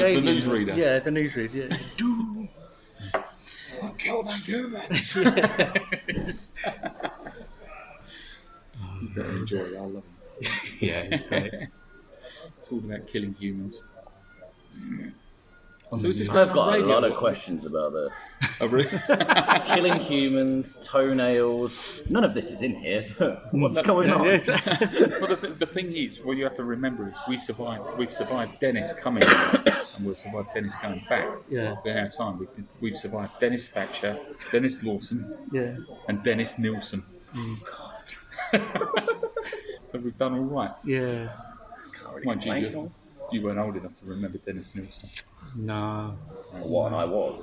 the newsreader. Yeah, the newsreader. Yeah. Doom. I'll kill the humans. You better enjoy it. I love them. Yeah, great. It's all about killing humans. So is this I've got a lot of questions about this. Oh, really? Killing humans, toenails. None of this is in here. But what's going on? Well, the thing is, what you have to remember is we've survived Dennis coming and we'll survive Dennis going back. Yeah. In our time, we've survived Dennis Thatcher, Dennis Lawson, and Dennis Nielsen. So we've done all right. Yeah. Mind you weren't old enough to remember Dennis Nielsen. No. What I was.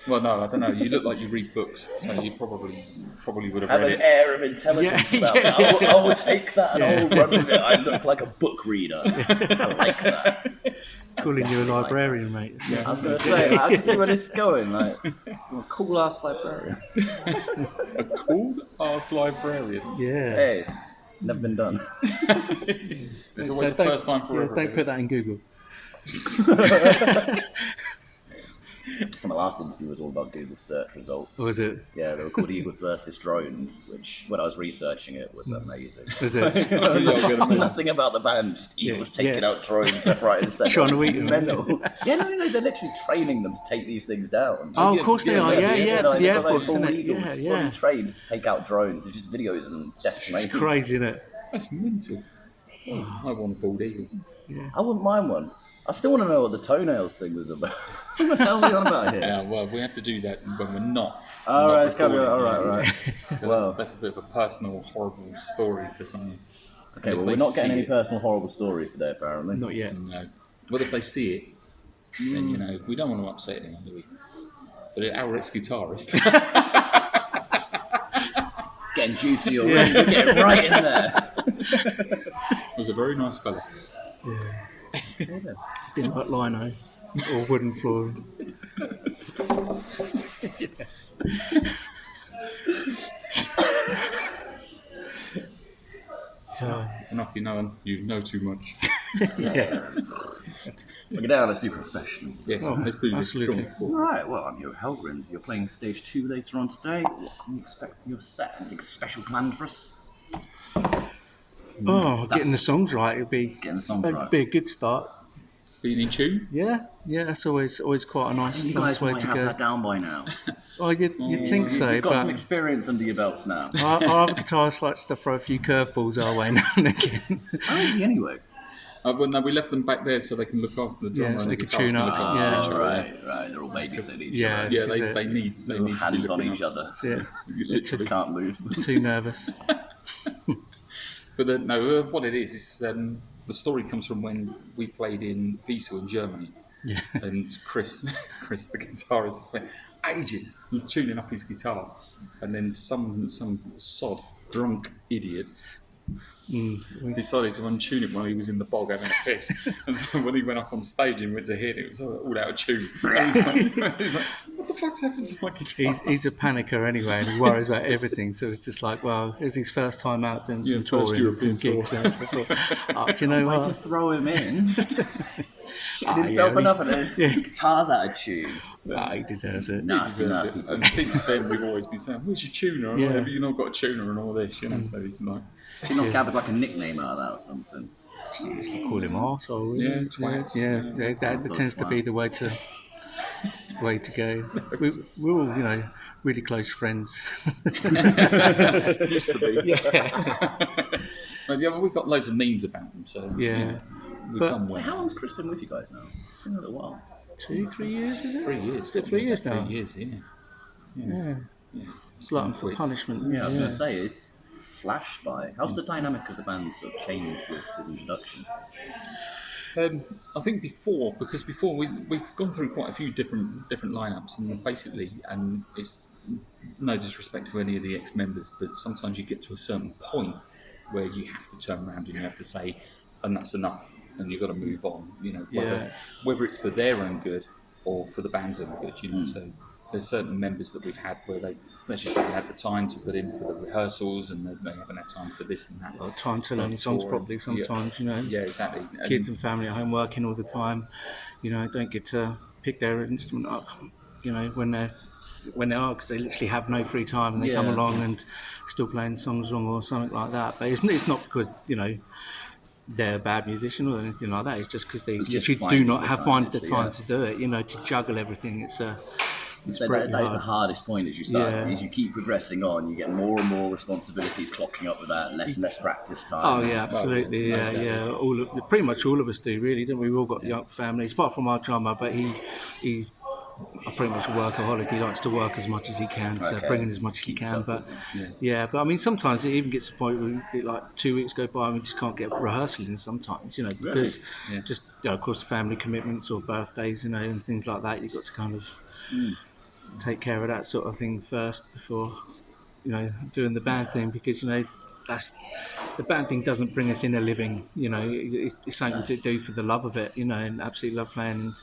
Well, no, I don't know. You look like you read books, so you probably would have Have read an it. air of intelligence about it. I will take that and I will run with it. I look like a book reader. I like that. Calling you a librarian, mate. I was going to say, I can see where this is going. Like, I'm a cool ass librarian. A cool-ass librarian. Yeah. Hey, it's never been done. There's always a first time for everything. Don't put that in Google. My last interview was all about Google search results. Was it? Yeah, they were called Eagles versus Drones, which, when I was researching it, was amazing. Was it? Nothing about the band, just Eagles taking out drones left, right, and centre. Trying to eat them. Mental. Yeah, no, they're literally training them to take these things down. Oh, of course they are. Yeah, no, yeah, it's of course, full isn't it? Eagles, fully trained to take out drones. It's just videos of them decimating. It's crazy, isn't it? That's mental. Oh, I want a bald eagle. Yeah. I wouldn't mind one. I still want to know what the toenails thing was about. What the hell are we on about here? Yeah, well, we have to do that when we're not. All not right, it's coming. recording, All right. Well, that's a bit of a personal, horrible story for someone. okay, well, we're not getting any personal horrible stories today, apparently. Not yet. No. But if they see it, then, you know, we don't want to upset anyone, do we? But our ex-guitarist... It's getting juicy already. We're getting right in there. was a very nice fella. Yeah. Didn't like lino or wooden flooring. It's enough you know too much. Yeah. Look it down, let's be professional. Yes, let's do this. absolutely. Cool. Right, well, I'm your Helgrind. You're playing stage 2 later on today. What can we expect from your set? Anything special planned for us? Getting the songs right would be Getting the songs right. be a good start. Being in tune? Yeah, that's always quite a nice, You nice guys way might to have go. that down by now. Oh, you'd think so, You've got some but experience under your belts now. our other guitarists likes to throw a few curveballs our way now and again. How easy anyway? Well, no, we left them back there so they can look after the drummer Yeah, so and they the can guitarist tune can up, look after yeah. each other. Right. They're all babysitting each Yeah. other. Yeah, This is they it. need to be Hands on looking each after. other. That's it. Literally. Can't lose them. Too nervous. But what it is the story comes from when we played in Wiesel in Germany. Yeah. And Chris, the guitarist, spent ages tuning up his guitar, and then some sod drunk idiot decided to untune it while he was in the bog having a piss. And so when he went up on stage and went to hit it, it was all out of tune. And he's like, what the fuck's happened to my guitar? He's a panicker anyway, and he worries about everything. So it's just like, well, it was his first time out doing some first touring, European some gigs. tour. And so I thought, do you know Way to what? throw him in. Shitting himself enough and the guitar's out of tune. He deserves it. Nasty. And since then, we've always been saying, "Where's your tuner?" And have you not got a tuner and all this, you know? So he's like, Should not gathered like a nickname out of that or something. You call him arsehole. Yeah, twat. Yeah, that tends to be the way to go. We're all, really close friends. Used to be. Yeah. But we've got loads of memes about him, so Yeah. we've But- done So well. how long's Chris been with you guys now? It's been a little while. 2-3 years, is it? 3 years. Is it 3 years now? 3 years, yeah. Yeah. Yeah. It's like for punishment. Yeah, I was going to say, it's flashed by. How's the dynamic of the band sort of changed with his introduction? I think before we've gone through quite a few different lineups, and basically, and it's no disrespect to any of the ex-members, but sometimes you get to a certain point where you have to turn around and you have to say, enough's enough, and you've got to move on. Whether it's for their own good or for the band's own good. So there's certain members that we've had where they just haven't had the time to put in for the rehearsals, and they haven't had time for this and that. Or time to learn the songs properly sometimes, Yeah, exactly. Kids and family at home working all the time, don't get to pick their instrument up, when they are, because they literally have no free time and they come along and still playing songs wrong or something like that. But it's not because, they're a bad musician or anything like that. It's just because they literally do not find the time to do it, to juggle everything. It's pretty hard. That is the hardest point as you start. As you keep progressing on, you get more and more responsibilities clocking up with that, less and less practice time. Oh yeah, absolutely, pretty much all of us do, really, don't we? We've all got young families, apart from our drummer, but he's pretty much a workaholic. He likes to work as much as he can, so bring in as much as he can. But but I mean, sometimes it even gets to the point where like 2 weeks go by and we just can't get rehearsal in sometimes, because just of course family commitments or birthdays, and things like that. You've got to kind of take care of that sort of thing first before doing the band thing, because that's the band thing doesn't bring us in a living. It's something to do for the love of it, and absolutely love playing.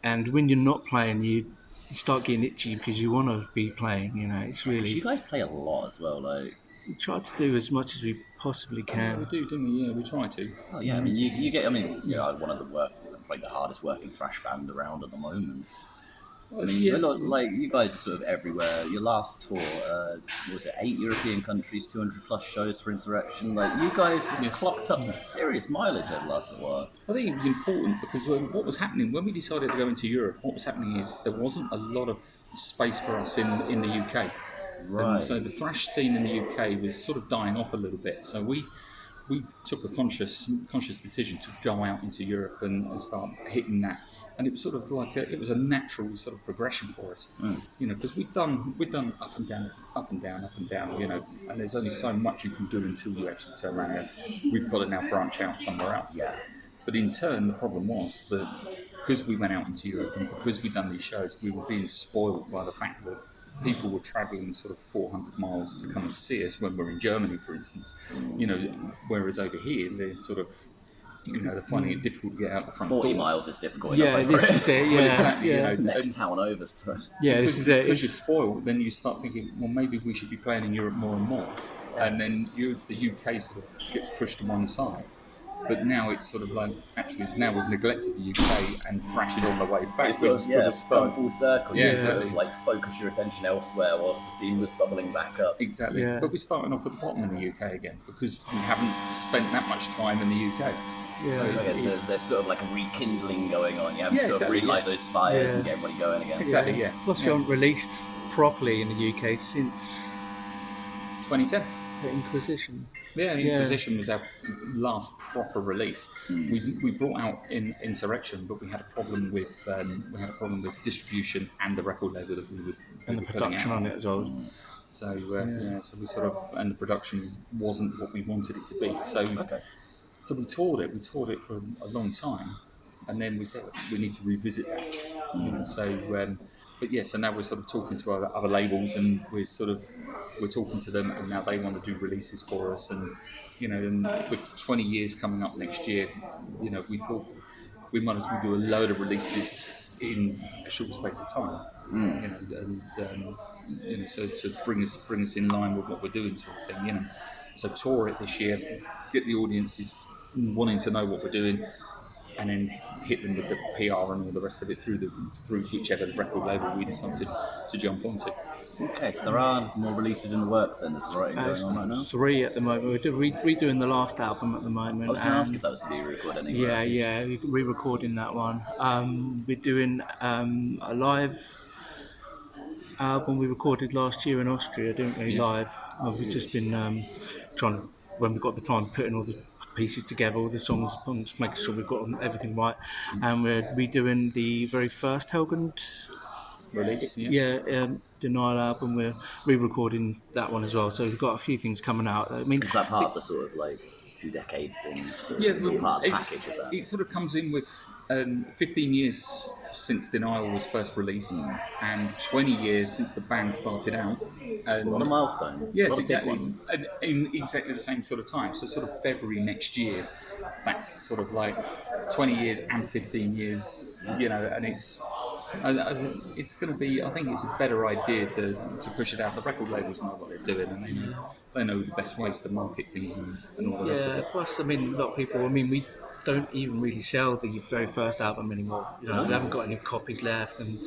And when you're not playing, you start getting itchy because you want to be playing. It's really. You guys play a lot as well, like. We try to do as much as we possibly can. We do, don't we? Yeah, we try to. Oh yeah, I mean, you get. I mean, one of the hardest working thrash band around at the moment. I mean, you guys are sort of everywhere. Your last tour, was it 8 European countries, 200 plus shows for Insurrection? Like, you guys have clocked up some serious mileage over the last while. I think it was important because what was happening when we decided to go into Europe, what was happening is there wasn't a lot of space for us in the UK. Right. And so the thrash scene in the UK was sort of dying off a little bit. So we took a conscious decision to go out into Europe and start hitting that. And it was sort of like it was a natural sort of progression for us, because we'd done up and down, and there's only so much you can do until you actually turn around and go, we've got to now branch out somewhere else. Yeah. But in turn, the problem was that because we went out into Europe and because we'd done these shows, we were being spoiled by the fact that people were travelling sort of 400 miles to come and see us when we're in Germany, for instance. Whereas over here, there's sort of they're finding it difficult to get out the front 40 door. miles is difficult. This is it. Yeah, well, exactly. Next town over. So. Yeah, because, this is it. Because you're spoiled, then you start thinking, well, maybe we should be playing in Europe more and more, and then the UK sort of gets pushed to one side. But now it's sort of like, actually, now we've neglected the UK and thrash it on the way back. It's start full circle. Yeah, exactly. Like focus your attention elsewhere whilst the scene was bubbling back up. Exactly. Yeah. But we're starting off at the bottom in the UK again because we haven't spent that much time in the UK. Yeah. So there's sort of like a rekindling going on. You have to sort of relight those fires and get everybody going again. Exactly, yeah. Plus, we haven't released properly in the UK since 2010. The Inquisition. Yeah, Inquisition was our last proper release. We brought out Insurrection, but we had a problem with distribution and the record label that we were and the production on it as well. So so we sort of, and the production wasn't what we wanted it to be. So we toured it for a long time, and then we said we need to revisit that. So now we're sort of talking to other labels, and we're talking to them, and now they want to do releases for us, and and with 20 years coming up next year, we thought we might as well do a load of releases in a short space of time, so to bring us in line with what we're doing, sort of thing, So tour it this year, get the audiences wanting to know what we're doing, and then hit them with the PR and all the rest of it through whichever record label we decide to jump onto. Okay, so there are more releases in the works then. There's writing going on right now. 3 at the moment. We're redoing the last album at the moment. I was going to ask if that was being recorded anyway. Yeah, we're re-recording that one. We're doing a live album we recorded last year in Austria, didn't we? Live. We've just been trying to, when we got the time, putting all the pieces together, all the songs, making sure we've got everything right. And we're redoing the very first Helgrind release. Denial album. We're re-recording that one as well. So we've got a few things coming out. I mean, is that part of the sort of like 2-decade thing? Part of the package of that. It sort of comes in with 15 years since Denial was first released, and 20 years since the band started out. A lot of milestones. Yes, a lot exactly. Of big ones. And in exactly the same sort of time. So sort of February next year, that's sort of like 20 years and 15 years, and it's It's going to be. I think it's a better idea to push it out. The record labels know what they're doing, and they know the best ways to market things and all the rest of it. Plus, I mean, a lot of people. I mean, we don't even really sell the very first album anymore. You know, we haven't got any copies left, and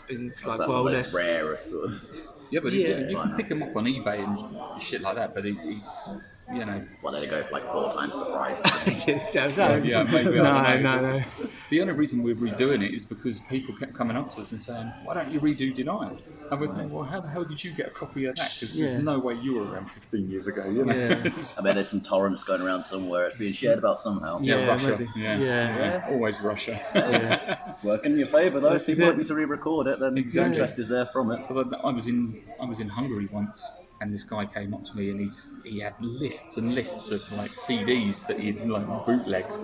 it's like, well, less rare sort of. Yeah, but you can pick them up on eBay and shit like that. But he's, you know, well, they go for like 4 times the price. Yeah, maybe. No. The only reason we're redoing it is because people kept coming up to us and saying, "Why don't you redo Denial?" And we're thinking, "Well, how the hell did you get a copy of that? Because there's no way you were around 15 years ago." You know? Yeah. I bet there's some torrents going around somewhere. It's being shared about somehow. Yeah, Russia. Maybe. Yeah. Always Russia. It's working in your favour though. If you want me to re-record it, then the interest is there from it. Because I was in Hungary once, and this guy came up to me, and he had lists and lists of like CDs that he'd like bootlegged,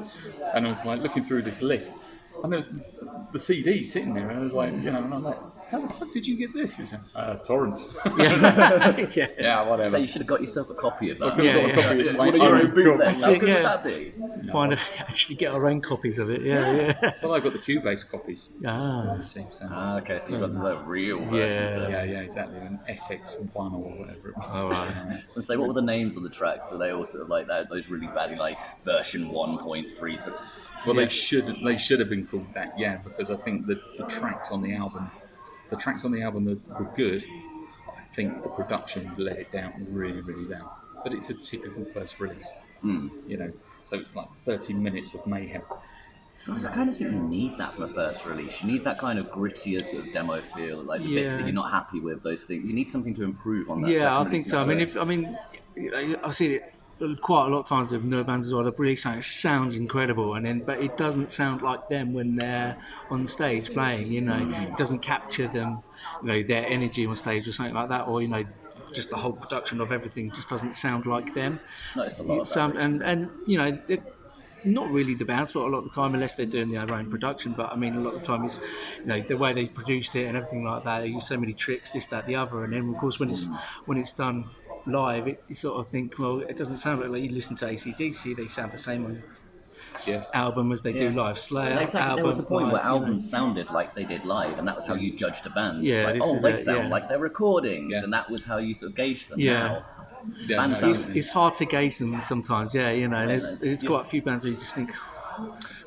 and I was like looking through this list, and there was the CD sitting there, and I was like, you know, and I'm like, how the fuck did you get this? He said, torrent. Yeah, whatever. So you should have got yourself a copy of that. I could have got a copy of One of your own bootlegs. How good would that be? Actually get our own copies of it. Yeah. Well, I got the Cubase copies. Ah. So. Okay, so you got the real versions there. Yeah, exactly. An SX1 or whatever it was. Oh, right. And say, what were the names of the tracks? Are they all sort of like that? Those really bad, like version 1.3? Well, they should have been called that, because I think the tracks on the album were good. I think the production let it down really, really down. But it's a typical first release, you know. So it's like 30 minutes of mayhem. I kind of think you need that from a first release. You need that kind of grittier sort of demo feel, like the bits that you're not happy with. Those things you need something to improve on that. Yeah, I think so. I've seen it quite a lot of times with no bands as well. They're really saying it sounds incredible, but it doesn't sound like them when they're on stage playing. You know, it doesn't capture them, you know, their energy on stage or something like that, or you know, just the whole production of everything just doesn't sound like them. Notice a lot of that. And you know, not really the band's fault a lot of the time, unless they're doing their own production. But I mean, a lot of the time is, you know, the way they produced it and everything like that. They use so many tricks, this, that, the other, and then of course when it's done live, you sort of think, well, it doesn't sound like you listen to AC/DC. They sound the same on album as they do live. Slayer exactly. There was a point live, where albums sounded like they did live, and that was how you judged a band. Yeah, it's like, they sound like they're recordings, and that was how you sort of gauged them. Now, it's hard to gauge them sometimes. Yeah, you know, and there's quite a few bands where you just think.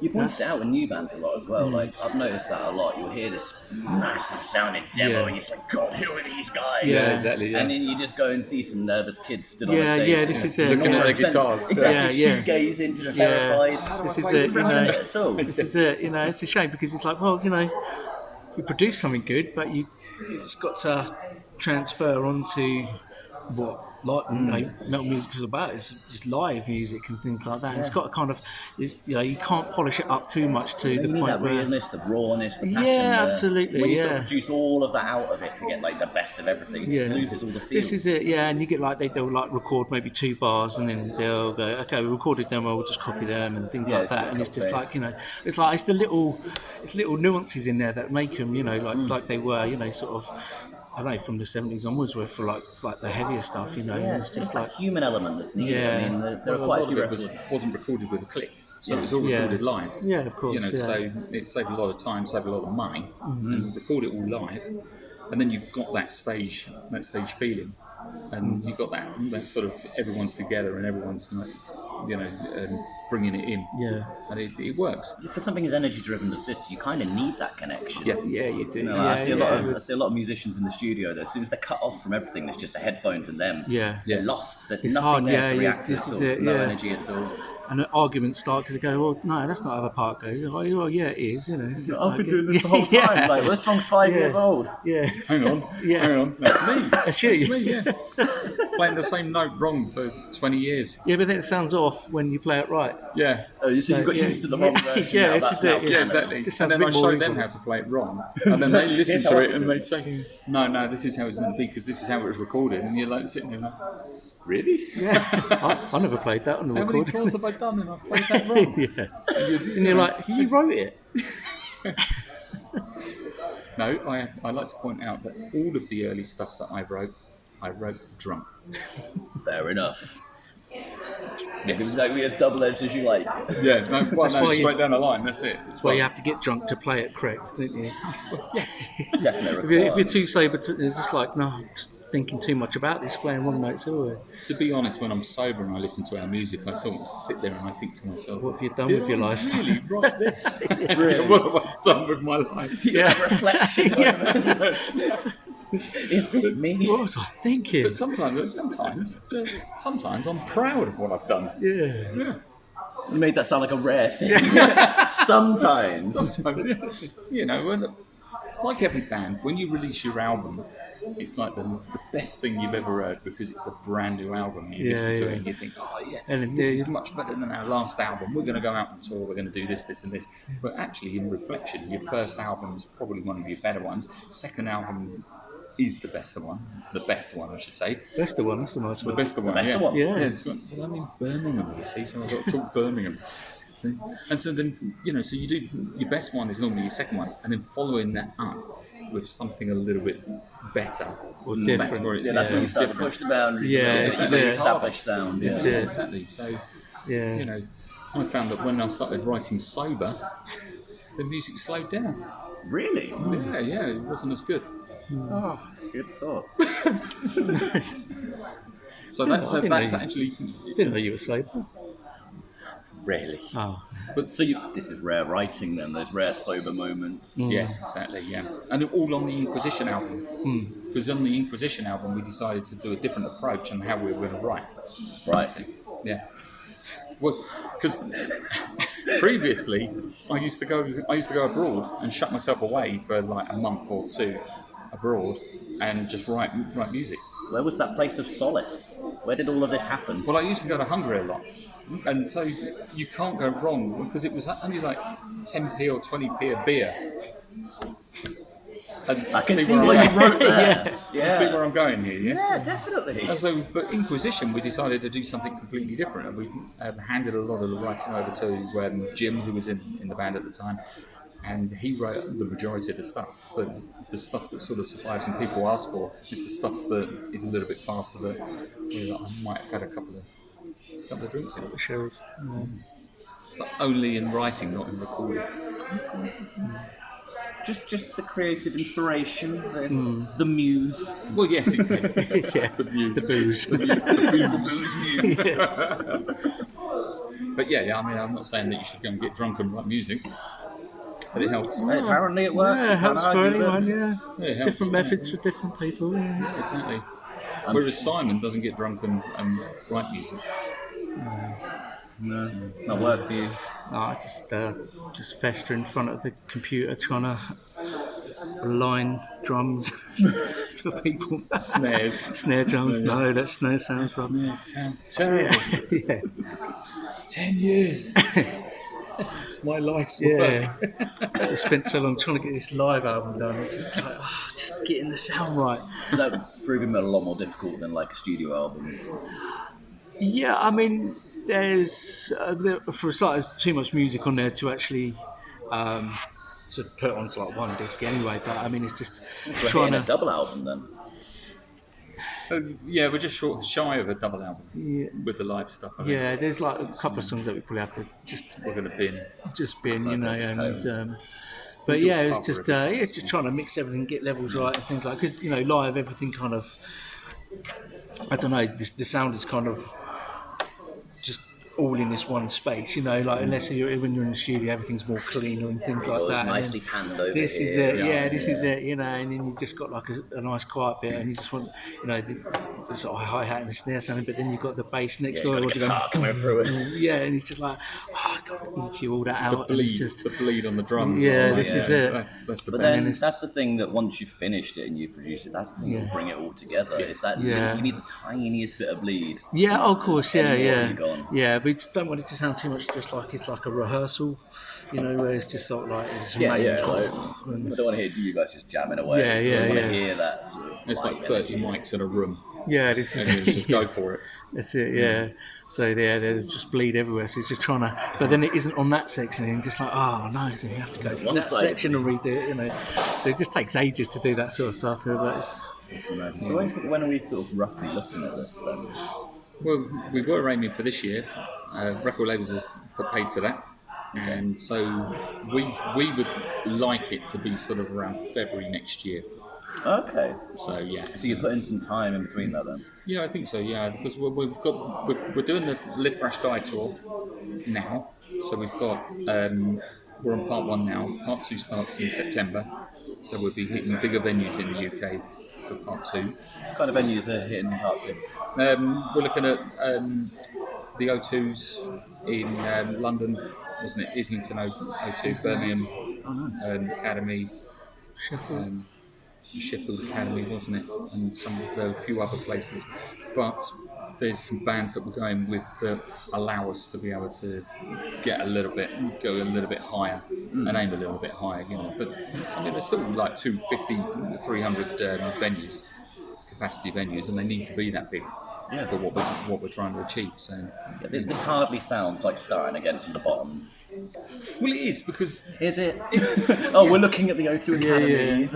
You point it out in new bands a lot as well. Like I've noticed that a lot. You'll hear this massive sounding demo, and you're like, "God, who are these guys?" Yeah, exactly. Yeah. And then you just go and see some nervous kids stood on the stage. Yeah, this is it. Looking at their guitars. Exactly, shoegazing, just terrified. This is it. You know, at all. this is it. You know, it's a shame because it's like, well, you know, you produce something good, but it's got to transfer onto what. Like metal music is about, it's just live music and things like that. Yeah. It's got a kind of, you know, you can't polish it up too much to the point that where realness, the rawness, the passion. Yeah, absolutely. When you sort of produce all of that out of it to get like the best of everything, it just loses all the feel. This is it, and you get like they'll like record maybe 2 bars and then they'll go, okay, we recorded them, we'll just copy them and things like that. And it's just like, you know, it's the little nuances in there that make them, you know, like they were, you know, sort of. I don't know, from the 70s onwards, were for like the heavier stuff, you know. Yeah, it's just like human element that's needed. Yeah. I mean, there are quite a few records. Wasn't recorded with a click, so it was all recorded live. Yeah, of course. You know, so it saved a lot of time, saved a lot of money, and record it all live, and then you've got that stage feeling, and you've got that sort of everyone's together and everyone's like, you know, bringing it in. Yeah. And it works. For something as energy driven as this, you kind of need that connection. Yeah, you do. You know, I see a lot of musicians in the studio that as soon as they're cut off from everything, there's just the headphones and them. They're lost. There's nothing hard, there to react to. There's no energy at all. And an argument start because they go, well, no, that's not how the part goes. Oh, well, yeah, it is. You know, I've been doing this the whole time. Like, this song's 5 years old. Yeah. Hang on. That's me. That's you. That's me. Yeah. Playing the same note wrong for 20 years. Yeah, but then it sounds off when you play it right. Yeah. Oh, you see, you got used to the wrong version. Yeah, it's Yeah, exactly. Just and then I show them how to play it wrong, and then they listen to it and they say, "No, this is how it's meant to be because this is how it was recorded." And you're like sitting there, like, "Really? Yeah, I never played that on the How record. many tours have I done and I've played that wrong?" And you're like, you wrote it. No, I like to point out that all of the early stuff that I wrote drunk. Fair enough. It was exactly as double-edged as you like. Yeah, no, well, no, why straight down the line. That's it. That's why you have to get drunk to play it correct, don't you? Yes. Definitely If you're too sober, it's just like, no, I'm just thinking too much about this, playing wrong notes always. To be honest, when I'm sober and I listen to our music, I sort of sit there and I think to myself, What have you done did with your I life? really write this? Really? What have I done with my life? Yeah, reflection. Is this me? What was I thinking? But sometimes I'm proud of what I've done. Yeah. Yeah. You made that sound like a rare thing. Sometimes. Sometimes, you know, like every band, when you release your album, it's like the best thing you've ever heard because it's a brand new album. You listen to it and you think, oh yeah, And this is much better than our last album. We're going to go out on tour. We're going to do this, this, and this. But actually, in reflection, your first album is probably one of your better ones. Second album is the best one, I should say. That's the one. That's the nice one. The best one. best Yeah. one. Yeah. Well, I'm in Birmingham, you see, so I've got to talk Birmingham. And so then, you know, so you do your best one is normally your second one, and then following that up with something a little bit better Or That's different. where it's, Yeah, that's when you start to different. push the boundaries. Yeah, a little this bit, is like it. established sound. Yeah. This is it. Exactly. So, Yeah. you know, I found that when I started writing sober, the music slowed down. Really? Yeah, it wasn't as good. Oh, good thought. So I that's didn't know you- actually Didn't know you were sober. Really. Oh. But so this is rare writing then. Those rare sober moments. Yes, exactly, yeah. And all on the Inquisition album. Because on the Inquisition album, we decided to do a different approach on how we were going to write. Writing. Yeah. Well, because previously, I used to go abroad and shut myself away for like a month or two abroad and just write music. Where was that place of solace? Where did all of this happen? Well, I used to go to Hungary a lot. And so you can't go wrong because it was only like 10p or 20p a beer. And I can see what you wrote there. You see where I'm going here, yeah? Yeah, definitely. And so, but Inquisition, we decided to do something completely different, and we handed a lot of the writing over to Jim, who was in the band at the time, and he wrote the majority of the stuff. But the stuff that sort of survives and people ask for is the stuff that is a little bit faster. That I might have had a couple of drinks in, Shows. but only in writing, not in recording. Just the creative inspiration, the muse. Well, yes, exactly. Yeah. The muse. The booze. But yeah, I mean, I'm not saying that you should go and get drunk and write music, but it helps. Hey, apparently it works. Yeah, it helps for Can't argue anyone, with it. yeah. Yeah, it helps, Different methods for different people, yeah. Exactly. Whereas Simon doesn't get drunk and write music. No, not work for you. No, I just fester in front of the computer trying to align drums for people. Snares. Snare drums, no, that snare sounds wrong. Snare sounds terrible. Yeah, 10 years. It's my life's work. yeah. I spent so long trying to get this live album done, just getting the sound right. So that proving a lot more difficult than like a studio album. Yeah, I mean, there's for a start, there's too much music on there to actually to put onto like one disc anyway. But I mean, it's just We're trying hitting a to. double album then. Yeah, we're just shy of a double album Yeah, with the live stuff. I mean, yeah, there's like a couple of songs that we probably have to we're going to bin. bin, you know, and. But do yeah, a it's cover just every it's just trying to mix everything, get levels right, and things like because you know live everything kind of I don't know the sound is kind of just all in this one space, you know, like unless when you're in the studio everything's more cleaner and things like It's that. nicely panned over This here. is it, yeah, this is it, you know, and then you just got like a nice quiet bit, and you just want, you know, the sort of hi hat and the snare sounding, but then you've got the bass next door, Got a what you go, guitar coming through it. yeah, and it's just like, oh, I got to EQ all that out, and it's just, The bleed on the drums. yeah, It's this like, is it. That's the But best. then that's the thing that once you've finished it and you produce it, that's the thing that will bring it all together. It's that Yeah. you need the tiniest bit of bleed. Yeah, of course, yeah, Anymore, yeah, you're gone. yeah. But you just don't want it to sound too much, just like it's like a rehearsal, you know, where it's just sort of like it's Yeah, made. yeah. Like, I don't want to hear you guys just jamming away. Yeah, yeah, I want yeah. to hear that sort of It's like live 30 energy. mics in a room, Yeah, this is and you just go for it. That's it, yeah. So yeah, there's just bleed everywhere. So it's just trying to, but then it isn't on that section, and just like, oh no, so you have to go from One that side. section and redo it, you know. So it just takes ages to do that sort of stuff. But it's, So when are we sort of roughly looking at this then? Well, we were aiming for this year. Record labels have put paid to that, and so we would like it to be sort of around February next year. Okay. So yeah. So you put in some time in between that then? Yeah, I think so. Yeah, because we're doing the Live Thrash Die tour now. So we've got we're on part 1 now. Part 2 starts in September. So we'll be hitting bigger venues in the UK for part 2. What kind of venues are hitting part 2? We're looking at the O2s in London, wasn't it? Islington O2, Birmingham Academy, Sheffield Academy, wasn't it? And there were a few other places. But there's some bands that we're going with that allow us to be able to go a little bit higher and aim a little bit higher, you know. But I mean, there's still like 250, 300 venues, capacity venues, and they need to be that big for what we're trying to achieve. So this hardly sounds like starting again from the bottom. well, it is because Is it? We're looking at the O2 academies.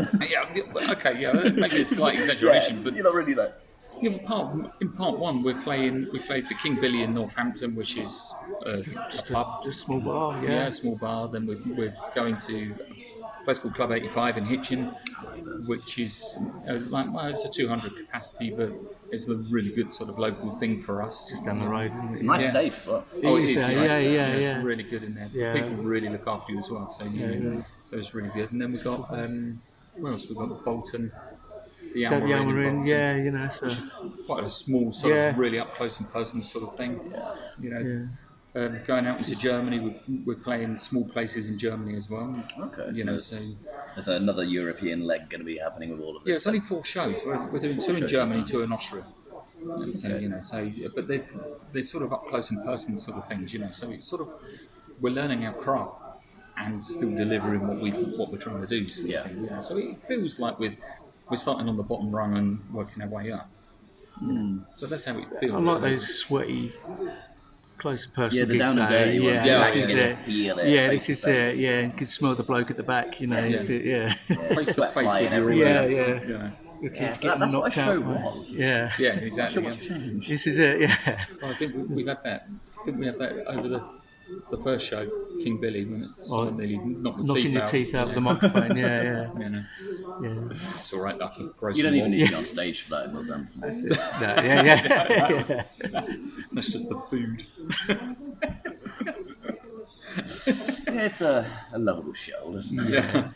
maybe it's a slight exaggeration, but you're not really like. yeah, in part 1 we played the King Billy in Northampton, which is just a pub, Just a small bar, yeah. a small bar. Then we're going to a place called Club 85 in Hitchin, which is it's a 200 capacity, but it's a really good sort of local thing for us. Just down the road, isn't it? It's a nice stage as well. Oh, it is. there, yeah. It's really good in there. Yeah. People really look after you as well. So so it's really good. And then we've got where else? We've got Bolton. The Almarin in Bolton, yeah, you know, so which is quite a small sort of really up close and personal sort of thing. You know, going out into Germany, we're playing small places in Germany as well. Okay. You know, so there's another European leg going to be happening with all of this. yeah, it's only 4 shows. We're doing 2 in Germany, 2 in Austria. And so you know, but they're sort of up close and personal sort of things. You know, so it's sort of we're learning our craft and still delivering what we're trying to do. Sort of thing, you know? So it feels like we're starting on the bottom rung and working our way up. So that's how it feels. I like those sweaty, close and personal Yeah, the gigs down and now. dirty ones. This You is get to it. feel it. Yeah, face this is to face. it. Yeah, you can smell the bloke at the back. You know, it's it. Yeah, Face to Sweat face flying with your everywhere. audience. Yeah. You know. Which Yeah, is getting that's what knocked a show out. Right? was. Yeah, Yeah, Not exactly. sure what's changed. this is it. Yeah, I think we've had that. Didn't we have that over the first show, King Billy, when someone nearly knocked the knocking your teeth out of the microphone. Yeah. You know, it's all right. I can grow You some don't even more. need to be on stage for that in Northampton. That's it. No, yeah. That's just the food. Yeah, it's a lovable show, isn't it? Yeah,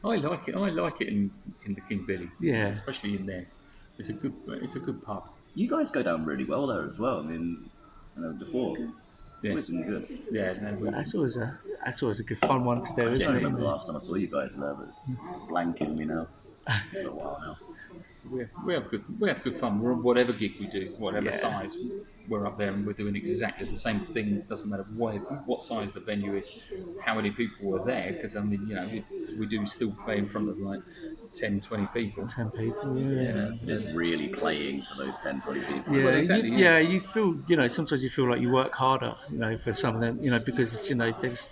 I like it. I like it in the King Billy. Yeah. Especially in there. It's a good pub. You guys go down really well there as well. I mean, before. Yes. It's been good. Yeah. No, That's always a good fun one to do, I isn't don't it? remember the last time I saw you guys there, but it's blanking me now. Been a while now. we have good fun. We're on whatever gig we do, whatever size, we're up there and we're doing exactly the same thing. It doesn't matter what size the venue is, how many people are there, because I mean, you know, we do still play in front of like 10, 20 people. 10 people, yeah. Just really playing for those 10, 20 people. Yeah, Well, exactly, you feel, sometimes you feel like you work harder, for something, because, there's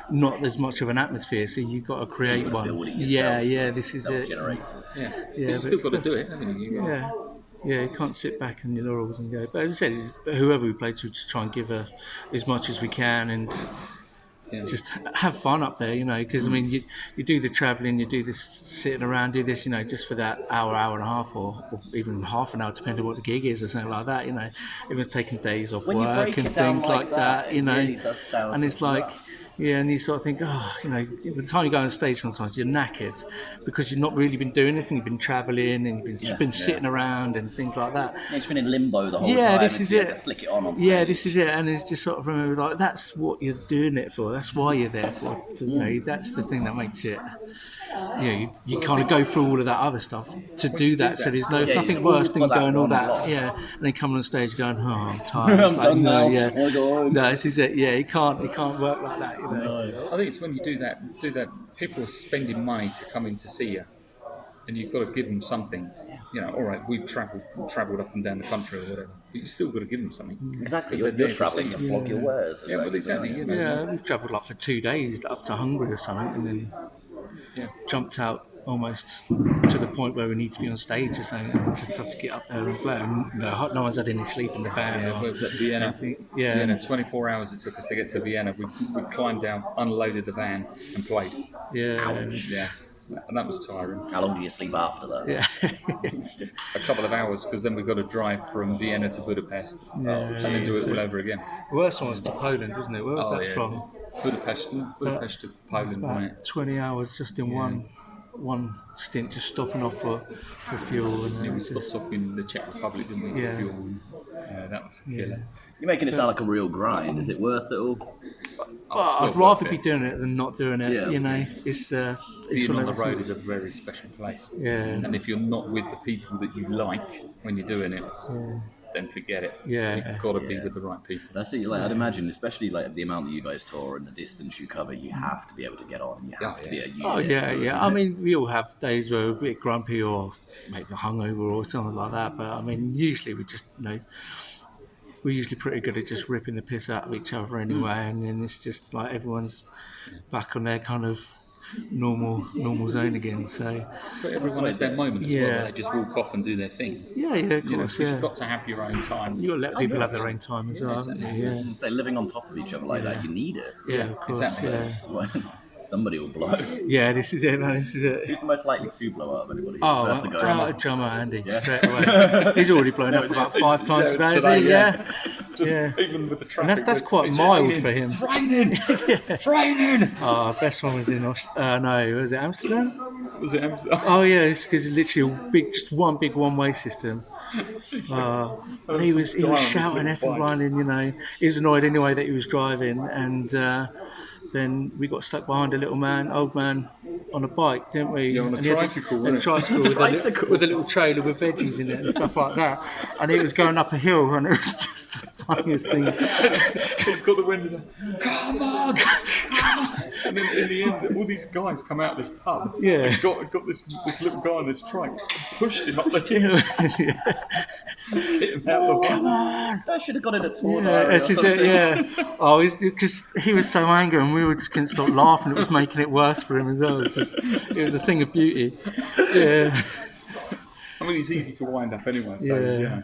not as much of an atmosphere, so you've got to create You've got to one. build it yourself. Yeah, this is it. Self-generate. Yeah, Yeah, but you but still got to it's do it, haven't you? Yeah, you can't sit back on your laurels and go. But as I said, whoever we play to, just try and give as much as we can and just have fun up there, because I mean, you do the travelling, you do this sitting around, do this, just for that hour and a half, or even half an hour, depending on what the gig is or something like that. Everyone's taking days off When you work break and it down things like that. it really does sound and it's like. rough. Yeah, and you sort of think, by the time you go on stage sometimes you're knackered because you've not really been doing anything, you've been travelling and you've just been sitting around and things like that. Yeah, it's been in limbo the whole time. This is you it. have to flick it on stage. Yeah, this is it, and it's just sort of remember, like, that's what you're doing it for, that's why you're there for. That's the thing that makes it. You kind of go through all of that other stuff to do that. So there's nothing worse than going all that. Yeah, and then coming on stage going, "Oh, I'm tired." I'm done now. Yeah, I wanna go home. no, this is it. Yeah, it can't work like that. I think it's when you do that. People are spending money to come in to see you, and you've got to give them something. All right, we've travelled up and down the country or whatever, but you still got to give them something. Exactly. 'Cause You're they're there travelling see to you. flog your wares. Yeah, well, exactly. Yeah, we've travelled like for 2 days up to Hungary or something, and then jumped out almost to the point where we need to be on stage or something. And just have to get up there and play. And, no one's had any sleep in the van. Yeah, it was at Vienna. Vienna, 24 hours it took us to get to Vienna. We climbed down, unloaded the van, and played. Yeah. Yeah. And that was tiring. How long do you sleep after that? Yeah. A couple of hours, because then we've got to drive from Vienna to Budapest and then do it all over again. The worst one was to Poland, wasn't it? Where was that from? Budapest to Poland, right? 20 hours just in one stint, just stopping off for fuel. And we stopped off in the Czech Republic, didn't we, for fuel? Yeah, that was a killer. You're making it sound like a real grind. Is it worth it all? Well, I'd rather be doing it than not doing it. You know, it's being on the road is a very special place. Yeah. And if you're not with the people that you like when you're doing it, then forget it. Yeah. You've got to be with the right people. That's it. Like, I'd imagine, especially like the amount that you guys tour and the distance you cover, you have to be able to get on. You have to be a unit. Oh yeah. I mean, we all have days where we're a bit grumpy or maybe hungover or something like that. But I mean, usually we just we're usually pretty good at just ripping the piss out of each other anyway, and then it's just like everyone's back on their kind of normal zone again. So, but everyone has their moment as well. They just walk off and do their thing. Yeah, of course. You've got to have your own time. You've got to let people have their own time as well. Exactly. And say living on top of each other like that, you need it. Yeah, of course. Exactly. Yeah. Somebody will blow. Yeah, this is it. Who's the most likely to blow up? Anybody? Oh, drummer Andy, straight away. He's already blown up about 5 times today. Even with the traffic. And that's quite mild for him. It's raining! Oh, best one was in was it Amsterdam? Was it Amsterdam? Oh yeah, it's because it's literally just one big one-way system. And he was shouting everyone, and he was annoyed anyway that he was driving, and then we got stuck behind a old man on a bike, didn't we? Yeah, on a tricycle. With a little trailer with veggies in it and stuff like that. And he was going up a hill, and it was just the funniest thing. He's got the window down. Come on! And then in the end, all these guys come out of this pub. Yeah. And got this little guy on this trike, pushed him up the hill. Let's get him out. Come on! I should have got in a tour. Oh, because he was so angry, and we just couldn't stop laughing. It was making it worse for him as well. It was a thing of beauty. Yeah. I mean, he's easy to wind up anyway, so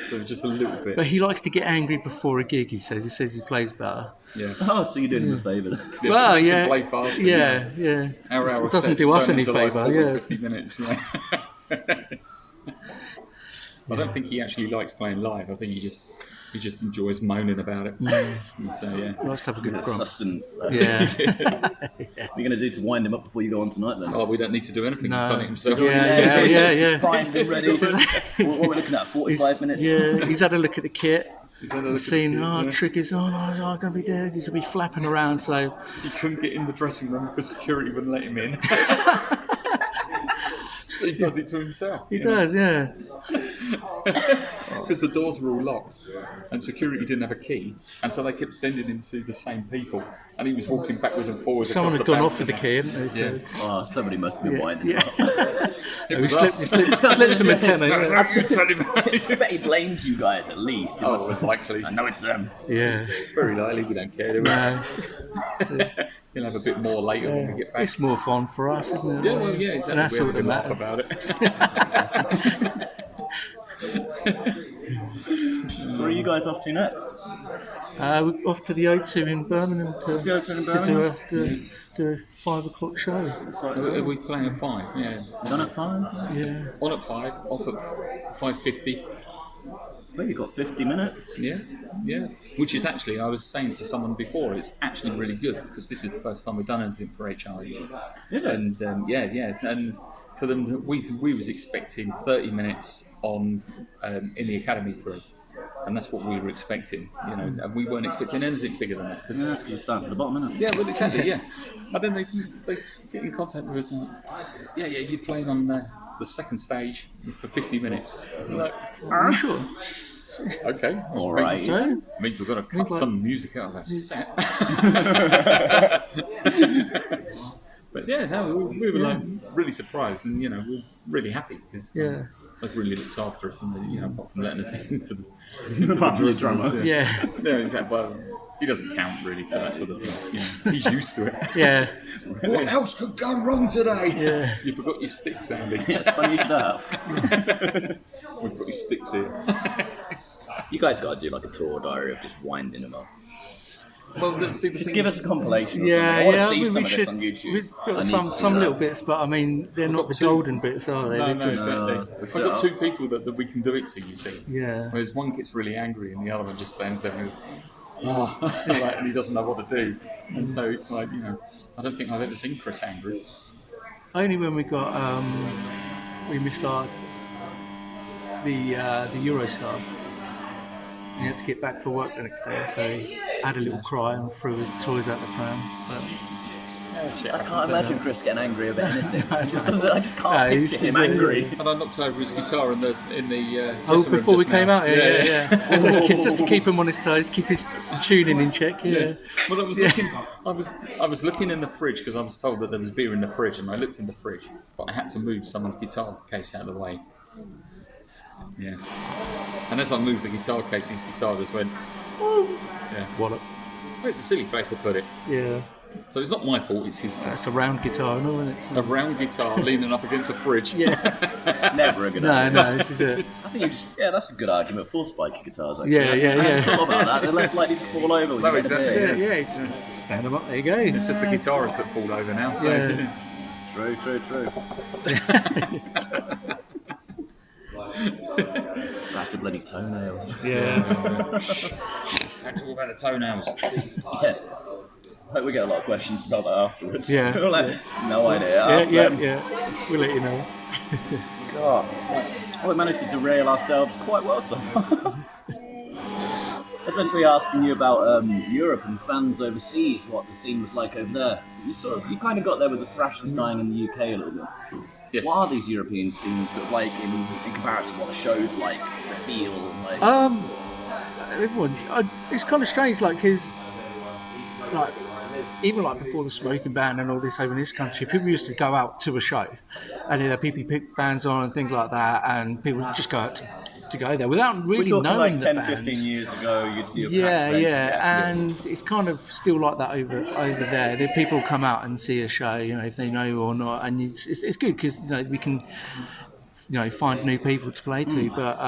so just a little bit. But he likes to get angry before a gig. He says he plays better. Yeah. Oh, so you're doing him a favour. Well, yeah. Play faster. Yeah. Our hour doesn't do us any favour. Like 50 minutes. I don't think he actually likes playing live. I think he just enjoys moaning about it. So He likes to have a good grump. Sustenance. Yeah. What are you going to do to wind him up before you go on tonight then? Oh, we don't need to do anything. He's done it himself. Yeah. Primed and ready. What are we looking at? 45 minutes? Yeah, he's had a look at the kit. He's had a look seen, at the kit, triggers, I'm going to be there. He's going to be flapping around, so... He couldn't get in the dressing room because security wouldn't let him in. He does it to himself. He does, yeah. Because the doors were all locked and security didn't have a key, and so they kept sending him to the same people, and he was walking backwards and forwards. Someone had gone off with the key, hadn't they? Yeah. Oh, somebody must have been winding up. He slipped him a tenner. You tell him. I bet he blamed you guys at least. Likely. I know it's them. Yeah. Very likely. We don't care. No. He'll have a bit more later when we get back. It's more fun for us, isn't it? Yeah, well, yeah, exactly. And that's all that laugh matters. about it. So where are you guys off to next? We're off to the O2 in Birmingham to do a 5 o'clock show. Are we playing at 5? Yeah. Done at 5? Yeah. On at 5, off at 5:50. Well, you've got 50 minutes. Yeah. Which is actually, I was saying to someone before, it's actually really good because this is the first time we've done anything for HRH. Is it? And and for them, we was expecting 30 minutes on in the academy for it. And that's what we were expecting, and we weren't expecting anything bigger than that. That's because you're starting at the bottom, isn't it? Yeah, well, exactly, yeah. And then they get in contact with us and, you're playing on the second stage for 50 minutes. Like, Are you sure? okay. All right. Means we've got to cut some music out of that set. But we were really surprised, and we were really happy because they've really looked after us, and apart from letting us into the dressing room. Yeah, exactly. Well, he doesn't count really for that sort of thing. You know, he's used to it. Yeah. What else could go wrong today? Yeah. You forgot your sticks, Andy. Yeah, it's funny you should ask. We've got your sticks here. You guys got to do like a tour diary of just winding them up. Well, see, Just give us a compilation or Yeah, something. I yeah. want to see We some of should. this on YouTube. We've I got need some to see some that. little bits, but I mean, they're not the two- golden bits, are they? No, They're no, just, exactly. What's I've got that? 2 people that we can do it to, you see. yeah. Whereas one gets really angry and the other one just stands there and goes, like, and he doesn't know what to do. And so it's like, you know, I don't think I've ever seen Chris angry. Only when we got we missed our the Eurostar. He had to get back for work the next day, so he had a little cry and threw his toys out the pram. But I can't imagine Chris getting angry about anything. I just can't No, picture him angry. And I knocked over his guitar in the oh, dressing room before we just came now. out, yeah. Just to keep him on his toes, keep his tuning in check. Yeah. Well, I was looking. I was looking in the fridge because I was told that there was beer in the fridge, and I looked in the fridge, but I had to move someone's guitar case out of the way. Yeah. And as I moved the guitar case, his guitar just went. Yeah. Wallop. Well, it's a silly place to put it. Yeah. So it's not my fault. It's his fault. That's a round guitar, no, isn't it? A round guitar leaning up against a fridge. Yeah. Never a good idea. No, this is it. I think you just, that's a good argument. Full spiky guitars. Actually. Yeah. I hadn't thought about that. They're less likely to fall over. when No, you get exactly. there. Yeah, you just stand them up. There you go. It's just the guitarists that fall over now. So. Yeah. True. Back to bloody toenails. Yeah. Back to all about the toenails. Yeah. I hope we get a lot of questions about that afterwards. Yeah. We're like, no idea. Ask them. Yeah. We'll let you know. God. Well, we managed to derail ourselves quite well so far. I was meant to be asking you about Europe and fans overseas, what the scene was like over there. You kind of got there with the thrashers dying in the UK a little bit. Yes. What are these European scenes sort of like in comparison to what the show's like, the feel? Like? Everyone, it's kind of strange, like, because, like, even like before the smoking ban and all this over in this country, people used to go out to a show, and there are people pick bands on and things like that, and people would just go out to go there without really We're talking knowing like the 10, bands. 15 years ago, you'd see a Yeah, packed yeah, venue. and it's kind of still like that over there. The people come out and see a show, you know, if they know or not, and it's good because we can, find new people to play to. But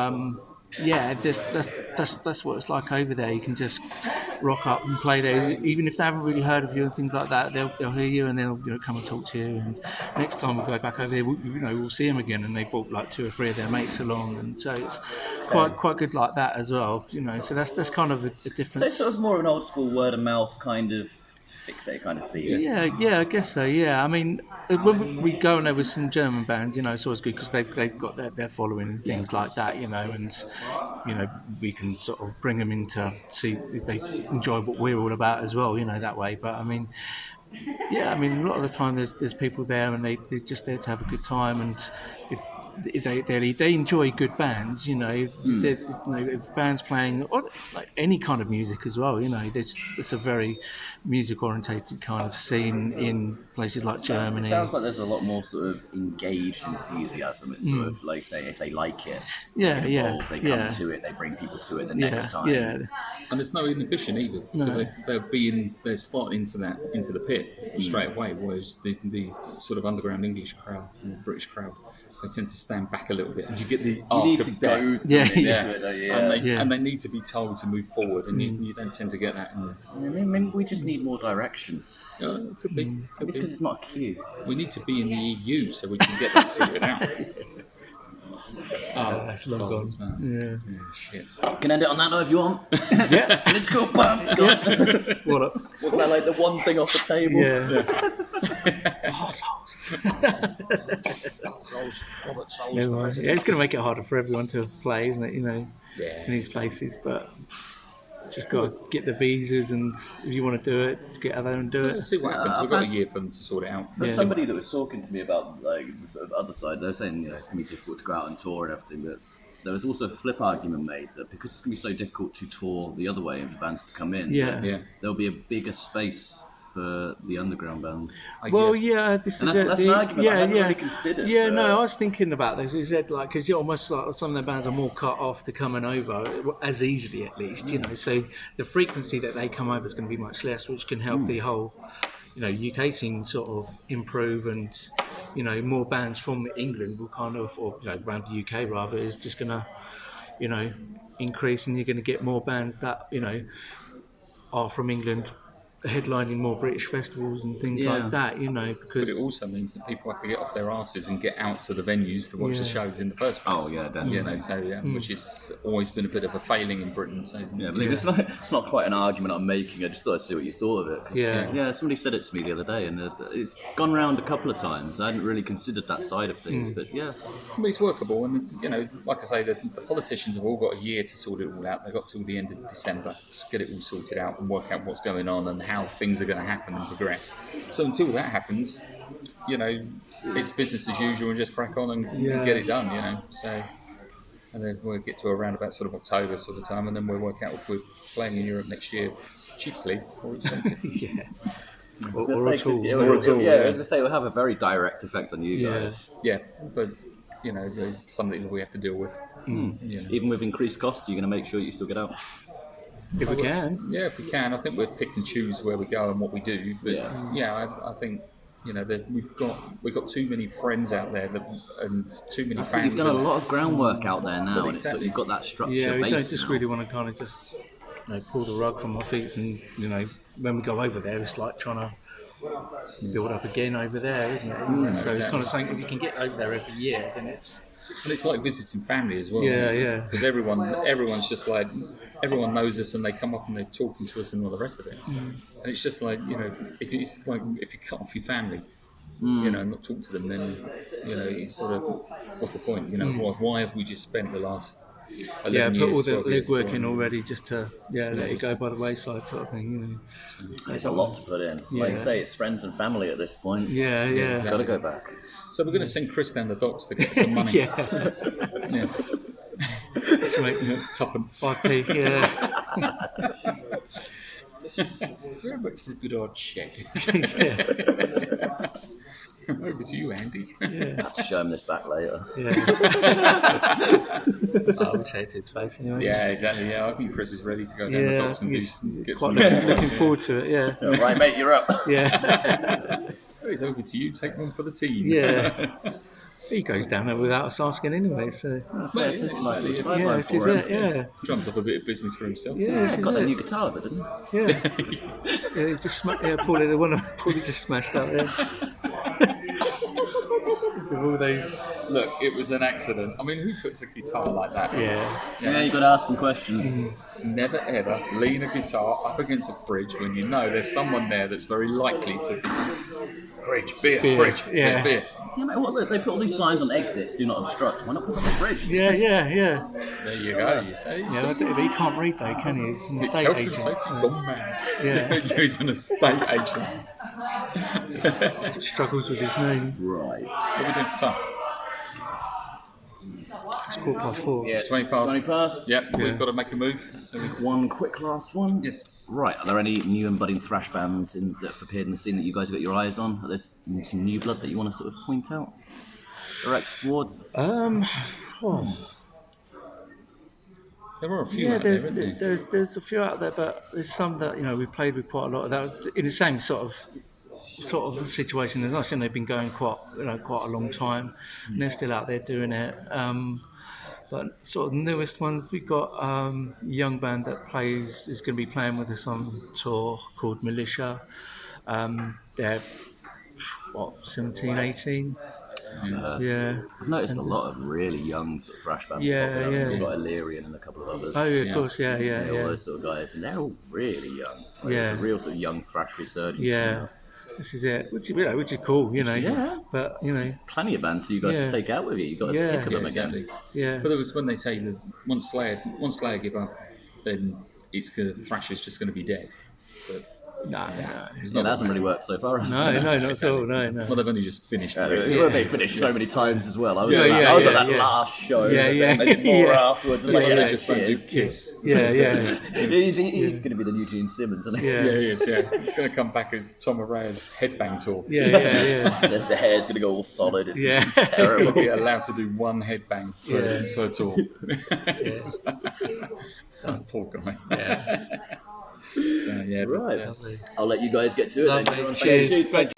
yeah, that's what it's like over there. You can just rock up and play there, even if they haven't really heard of you and things like that. They'll hear you and they'll come and talk to you. And next time we go back over there, we'll see them again. And they brought like 2 or 3 of their mates along, and so it's quite good like that as well. So that's kind of a difference. So it's sort of more of an old school word of mouth kind of fixate kind of scene. Yeah, I guess so. Yeah, I mean, when we go and there with some German bands, it's always good because they've got their following and things like that, and we can sort of bring them in to see if they enjoy what we're all about as well, that way. But I mean, a lot of the time there's people there and they're just there to have a good time, and if they enjoy good bands, if the band's playing or like any kind of music as well, it's a very music orientated kind of scene in places like Germany. It sounds like there's a lot more sort of engaged enthusiasm. It's sort of like, say, if they like it, Yeah, they get involved, they come yeah. to it, they bring people to it the next time. Yeah, And there's no inhibition either because they're starting into the pit straight away, whereas the sort of underground English crowd and the British crowd, they tend to stand back a little bit, and you get the arc need of to death. go And they need to be told to move forward, and you don't tend to get that. Maybe we just need more direction. It could be. Maybe it's because it's not a queue. We need to be in the EU so we can get that sorted out. that's long gone. Yeah. Shit. Can end it on that note if you want. Yeah. Let's go, bam. What up? Wasn't that like the one thing off the table? Never mind. Yeah, it's going to make it harder for everyone to play, isn't it? In these places, but just got to get the visas, and if you want to do it, get out there and do it. Let's see what happens. We've got a year for them to sort it out. There's somebody that was talking to me about like the sort of other side. They were saying it's going to be difficult to go out and tour and everything, but there was also a flip argument made that because it's going to be so difficult to tour the other way and for bands to come in, Yeah. there'll be a bigger space for the underground bands. Well, yeah, this And is that's an argument I hadn't really considered. Yeah, no, I was thinking about this. You said like because you're almost like some of the bands are more cut off to coming over as easily, at least. You know, so the frequency that they come over is going to be much less, which can help the whole, UK scene sort of improve, and more bands from England will kind of, or around the UK rather, is just going to, increase, and you're going to get more bands that are from England headlining more British festivals and things like that, because... But it also means that people have to get off their asses and get out to the venues to watch the shows in the first place. Oh, yeah, definitely. Which has always been a bit of a failing in Britain. So, it's not quite an argument I'm making. I just thought I'd see what you thought of it. Yeah, somebody said it to me the other day, and it's gone round a couple of times. I hadn't really considered that side of things, but yeah. Well, it's workable, and, like I say, the politicians have all got a year to sort it all out. They've got till the end of December to get it all sorted out and work out what's going on and how things are going to happen and progress. So until that happens, it's business as usual and just crack on and get it done, So, and then we'll get to around about sort of October sort of time, and then we'll work out if we're playing in Europe next year cheaply or expensive. Or at all. I was going to say, it will have a very direct effect on you guys. Yeah, but, there's something that we have to deal with. Even with increased cost, you're going to make sure you still get out. If we can. Yeah, if we can. I think we'll pick and choose where we go and what we do. But I think that we've got too many friends out there and too many fans. You've done a lot of groundwork out there now, Well, and exactly. you've got that structure. Yeah, we base don't just now. really want to kind of just pull the rug from our feet, and when we go over there, it's like trying to build up again over there, isn't it? So it's kind of saying if you can get over there every year, then it's. And it's like visiting family as well. Yeah. Because everyone's just like, everyone knows us and they come up and they're talking to us and all the rest of it. And it's just like, if you cut off your family, and not talk to them, then, it's sort of, what's the point? Why have we just spent the last 11 years, put all the 12 years legwork in already just to let it go by the wayside sort of thing, It's a lot to put in. Like you say, it's friends and family at this point. Yeah. Got to go back. So we're going to send Chris down the docks to get some money. Yeah. Just make tuppence. 5p, Very much for a good odd check. yeah. Over to you, Andy. Yeah. Show him this back later. I wish I had his face anyway. Yeah, exactly. Yeah, I think Chris is ready to go down the docks and get some. Looking forward to it. Yeah. All right, mate, you're up. Yeah. So it's over to you. Take one for the team. Yeah. He goes down there without us asking anyway, so... It's a nice little sideline Yeah, this is for it, him. yeah. Drums up a bit of business for himself. Yeah, this He's is got that it. new guitar with it, didn't he? Yeah. He just Paulie, the one Paulie just smashed out there. With all those... Look, it was an accident. I mean, who puts a guitar like that? Yeah. You got to ask some questions. Never ever lean a guitar up against a fridge when you know there's someone there that's very likely to be fridge, beer, fridge, yeah. beer. Yeah, mate, what, they put all these signs on exits, do not obstruct. Why not put them on the fridge? Yeah. There you go, you say. Yeah, but he can't read though, can he? He's an It's estate health agent. and safety gone mad. Yeah. He's an estate agent. Struggles with his name. Right. What are we doing for time? It's 4:15. Yeah, 20 past. 20 past. Yep, we've got to make a move. So One quick last one. Yes. Right, are there any new and budding thrash bands that have appeared in the scene that you guys have got your eyes on? Are there some new blood that you want to sort of point out? Direct towards? There are a few Yeah, out there, isn't there? there's a few out there, but there's some that we played with quite a lot of that in the same sort of situation as us, and they've been going quite a long time, and they're still out there doing it. But sort of the newest ones, we've got a young band that is going to be playing with us on tour called Militia. They're 17, 18. Yeah. I've noticed a lot of really young sort of thrash bands. Yeah, popping up. yeah. We've got Illyrian and a couple of others. Oh, yeah, of course, yeah. All those sort of guys, and they're all really young. Like, Yeah. It's a real sort of young thrash resurgence. Yeah. This is it, which is cool, Yeah. But Plenty of bands for you guys to take out with you. You've got to Yeah. pick of them Exactly. again. yeah, But there was when they say that once Slayer give up, then it's the thrash is just going to be dead. But No. That hasn't really worked so far. No, not at all. No. Well, they've only just finished. They finished so many times as well. I was at that last show. Yeah. They did more afterwards. And They just don't do Kiss. Yeah. He's going to be the new Gene Simmons, isn't he? Yeah, he is. Yeah, he's going to come back as Tom Aray's headbang tour. Yeah. The hair's going to go all solid. It's Yeah. gonna be terrible. He'll be allowed to do one headbang per tour. Oh, poor guy. Yeah. So, Right. but, I'll let you guys get to it. Lovely. Then. Cheers. Great.